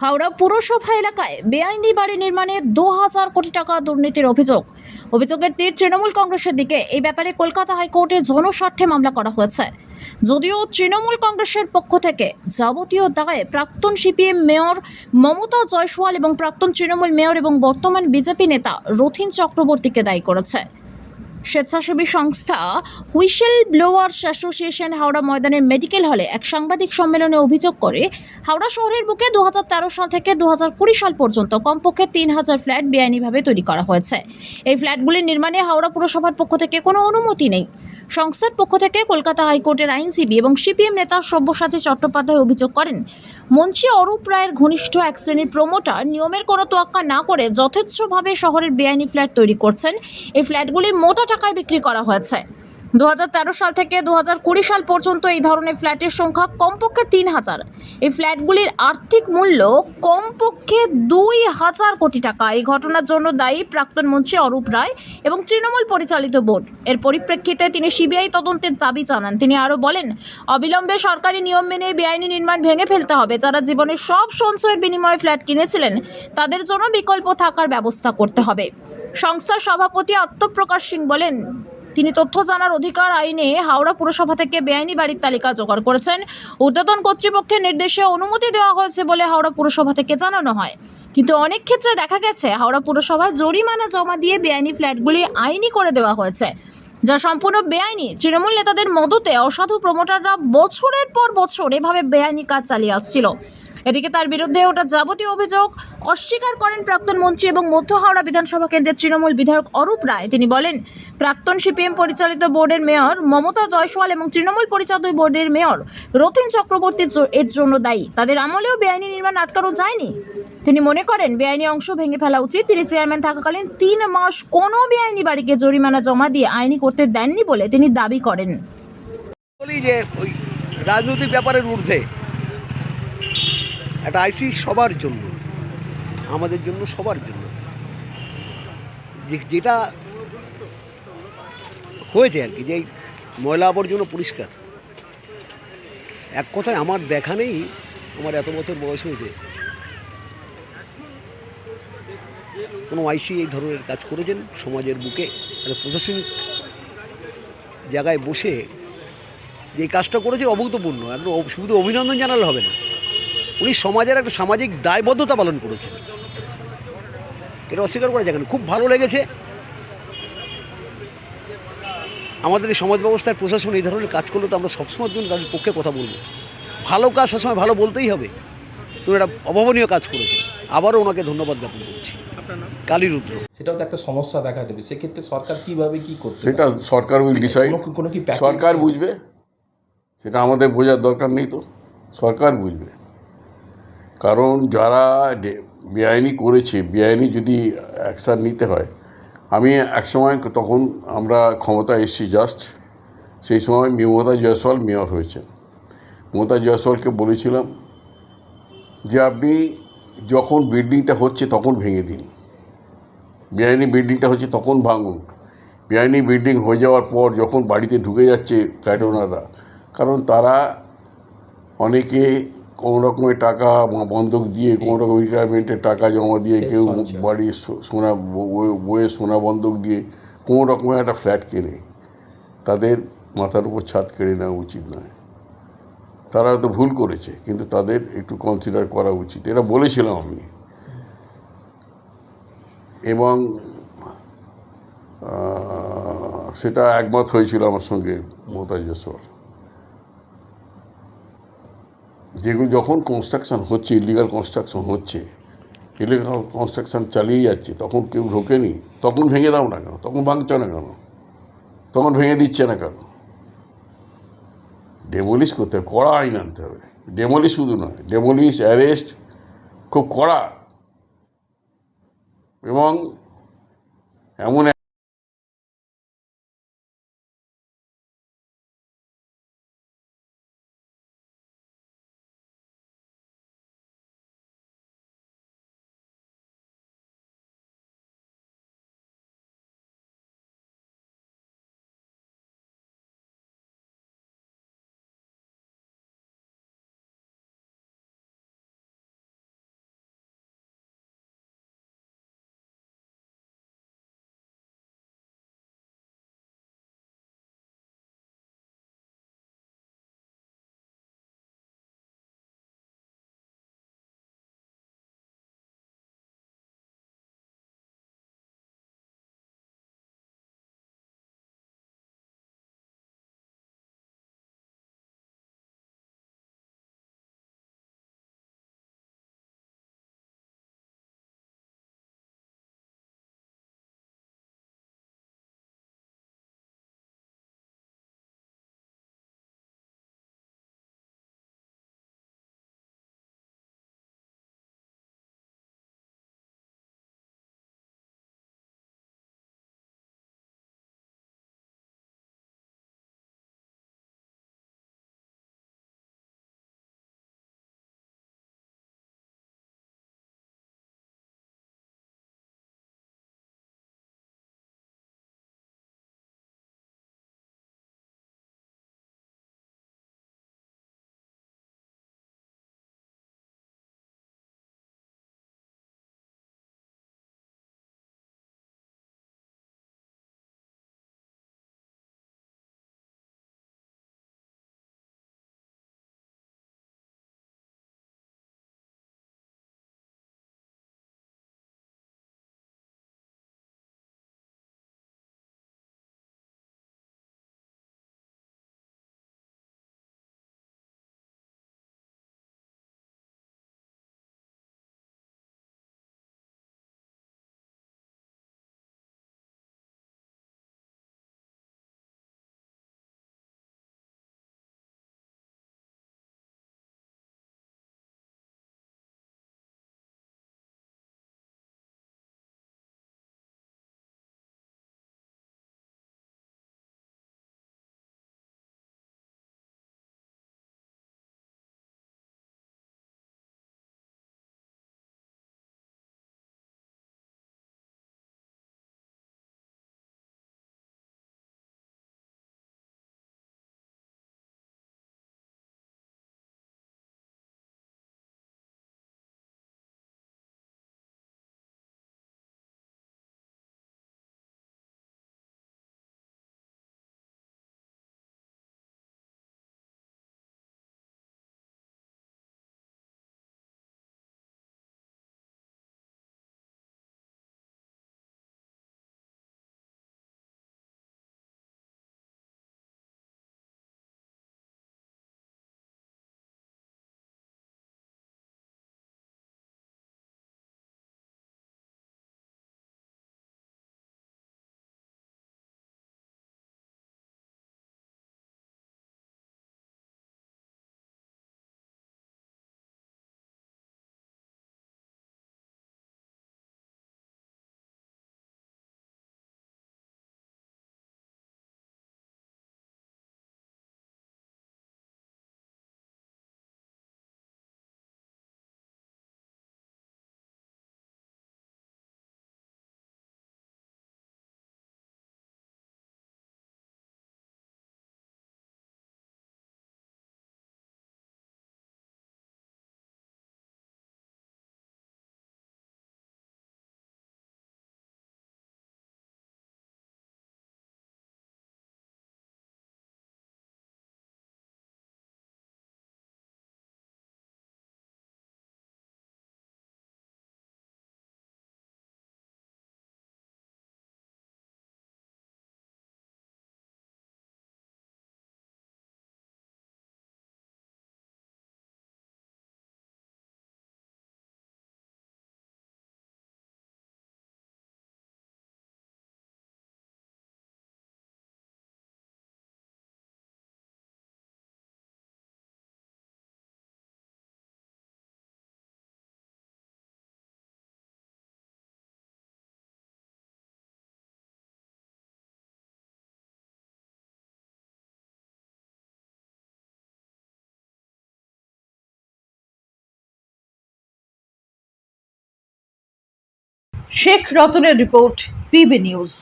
হাওড়া পুরসভা এলাকায় বেআইনি বাড়ি নির্মাণে ২,০০০ কোটি টাকা দুর্নীতির অভিযোগের তীর তৃণমূল কংগ্রেসের দিকে। এই ব্যাপারে কলকাতা হাইকোর্টে জনস্বার্থে মামলা করা হয়েছে। যদিও তৃণমূল কংগ্রেসের পক্ষ থেকে যাবতীয় দায়ে প্রাক্তন সিপিএম মেয়র মমতা জয়সওয়াল এবং প্রাক্তন তৃণমূল মেয়র এবং বর্তমান বিজেপি নেতা রথীন চক্রবর্তীকে দায়ী করেছে। স্বেচ্ছাসেবী সংস্থা হুইসেল ব্লোয়ার্স অ্যাসোসিয়েশন হাওড়া ময়দানের মেডিকেল হলে এক সাংবাদিক সম্মেলনে অভিযোগ করে হাওড়া শহরের বুকে ২০১৩ সাল থেকে ২০২০ সাল পর্যন্ত কমপক্ষে ৩,০০০ ফ্ল্যাট বেআইনিভাবে তৈরি করা হয়েছে। এই ফ্ল্যাটগুলির নির্মাণে হাওড়া পুরসভার পক্ষ থেকে কোনো অনুমতি নেই। সংস্থার পক্ষ থেকে কলকাতা হাইকোর্টের আইনজীবী এবং সিপিএম নেতা সব্যসাচী চট্টোপাধ্যায় অভিযোগ করেন, মন্ত্রী অরূপ রায়ের ঘনিষ্ঠ এক শ্রেণীর প্রমোটার নিয়মের কোনো তোয়াক্কা না করে যথেচ্ছভাবে শহরের বেআইনি ফ্ল্যাট তৈরি করছেন। এই ফ্ল্যাটগুলি মোটা টাকায় বিক্রি করা হয়েছে। ২০১৩ সাল থেকে ২০২০ সাল পর্যন্ত এই ধরনের ফ্ল্যাটের সংখ্যা কমপক্ষে ৩,০০০। এই ফ্ল্যাটগুলির আর্থিক মূল্য কমপক্ষে ২,০০০ কোটি টাকা। এই ঘটনার জন্য দায়ী প্রাক্তন মন্ত্রী অরূপ রায় এবং তৃণমূল পরিচালিত বোর্ড। এর পরিপ্রেক্ষিতে তিনি সিবিআই তদন্তের দাবি জানান। তিনি আরও বলেন, অবিলম্বে সরকারি নিয়ম মেনে বেআইনি নির্মাণ ভেঙে ফেলতে হবে। যারা জীবনের সব সঞ্চয়ের বিনিময়ে ফ্ল্যাট কিনেছিলেন তাদের জন্য বিকল্প থাকার ব্যবস্থা করতে হবে। সংস্থার সভাপতি আত্মপ্রকাশ সিং বলেন, তিনি তথ্য জানার অধিকার আইনে হাওড়া পুরসভা থেকে বেআইনি বাড়ির তালিকা জোগাড় করেছেন। ঊর্ধ্বতন কর্তৃপক্ষের নির্দেশে অনুমতি দেওয়া হয়েছে বলে হাওড়া পুরসভা থেকে জানানো হয়। কিন্তু অনেক ক্ষেত্রে দেখা গেছে হাওড়া পুরসভায় জরিমানা জমা দিয়ে বেআইনি ফ্ল্যাটগুলি আইনি করে দেওয়া হয়েছে, যা সম্পূর্ণ বেআইনি। তৃণমূল নেতাদের মদতে অসাধু প্রমোটাররা বছরের পর বছর এভাবে বেআইনি কাজ চালিয়ে আসছিল। এদিকে তার বিরুদ্ধে ওটা যাবতীয় অভিযোগ অস্বীকার করেন প্রাক্তন মন্ত্রী এবং মধ্য হাওড়া বিধানসভা কেন্দ্রের তৃণমূল বিধায়ক অরূপ রায়। তিনি বলেন, প্রাক্তন সিপিএম পরিচালিত বোর্ডের মেয়র মমতা জয়সওয়াল এবং তৃণমূল পরিচালিত বোর্ডের মেয়র রথীন চক্রবর্তী এর জন্য দায়ী। তাদের আমলেও বেআইনি নির্মাণ আটকানো যায়নি। তিনি মনে করেন বেআইনি অংশ ভেঙে ফেলা উচিত। তিনি চেয়ারম্যান থাকাকালীন ৩ মাস কোনো বেআইনি বাড়িকে জরিমানা জমা দিয়ে আইনি করতে দেননি বলে তিনি দাবি করেন। বলি যে ওই রাজনৈতিক ব্যাপারের ঊর্ধ্বে একটা আইসি সবার জন্য, আমাদের জন্য, সবার জন্য যেটা হয়েছে আর কি, যে ময়লা আবর্জনা পরিষ্কার। এক কথায় আমার দেখা নেই, আমার এত বছর বয়স হয়েছে, কোনো আইসি এই ধরনের কাজ করেছেন সমাজের বুকে একটা প্রশাসনিক জায়গায় বসে যে কাজটা করেছে অভূতপূর্ণ। একদম শুধু অভিনন্দন জানালে হবে না, উনি সমাজের একটা সামাজিক দায়বদ্ধতা পালন করেছেন, এটা অস্বীকার করা যায় না। খুব ভালো লেগেছে। আমাদের এই সমাজ ব্যবস্থার প্রশাসন এই ধরনের কাজ করলে তো আমরা সবসময়ের জন্য তাদের পক্ষে কথা বলবো। ভালো কাজ সবসময় ভালো বলতেই হবে। তো এটা অভাবনীয় কাজ করেছে, আবারও ওনাকে ধন্যবাদ জ্ঞাপন করছি। কালীরুদ্র। সেটাও তো একটা সমস্যা দেখা দেবে, সেক্ষেত্রে সরকার কীভাবে কী করছে সেটা সরকার উইল ডিসাইড। কোনো কি সরকার বুঝবে, সেটা আমাদের বোঝার দরকার নেই। তো সরকার বুঝবে, কারণ যারা বেআইনি করেছে, বেআইনি যদি অ্যাকশান নিতে হয়। আমি একসময়, তখন আমরা ক্ষমতা এসেছি জাস্ট, সেই সময় মমতা জয়সওয়াল মেয়র হয়েছেন। মমতা জয়সওয়ালকে বলেছিলাম যে আপনি যখন বিল্ডিংটা হচ্ছে তখন ভেঙে দিন, বেআইনি বিল্ডিংটা হচ্ছে তখন ভাঙুন। বেআইনি বিল্ডিং হয়ে যাওয়ার পর যখন বাড়িতে ঢুকে যাচ্ছে ফ্ল্যাট ওনাররা, কারণ তারা অনেকে কোনো রকমের টাকা বন্ধক দিয়ে, কোনো রকম রিটায়ারমেন্টের টাকা জমা দিয়ে, কেউ বাড়ির সোনা বইয়ের সোনা বন্ধক দিয়ে কোনো রকমের একটা ফ্ল্যাট কেনে। তাদের মাথার উপর ছাদ কেড়ে নেওয়া উচিত নয়। তারা হয়তো ভুল করেছে, কিন্তু তাদের একটু কনসিডার করা উচিত, এটা বলেছিলাম আমি। এবং সেটা একমত হয়েছিল আমার সঙ্গে মমতা জয়সওয়াল। যেগুলো যখন কনস্ট্রাকশান হচ্ছে, ইলিগাল কনস্ট্রাকশন হচ্ছে, ইলিগাল কনস্ট্রাকশান চালিয়ে যাচ্ছে, তখন কেউ ঢোকেনি, তখন ভেঙে দাও না কেন? তখন ভাঙছো না কেন? তখন ভেঙে দিচ্ছে না কেন? ডেমোলিশ করতে হবে, কড়া আইন আনতে হবে। ডেমোলিশ শুধু নয়, ডেমোলিশ, অ্যারেস্ট, খুব কড়া। এবং এমন শেখ রতনের রিপোর্ট, পিবি নিউজ।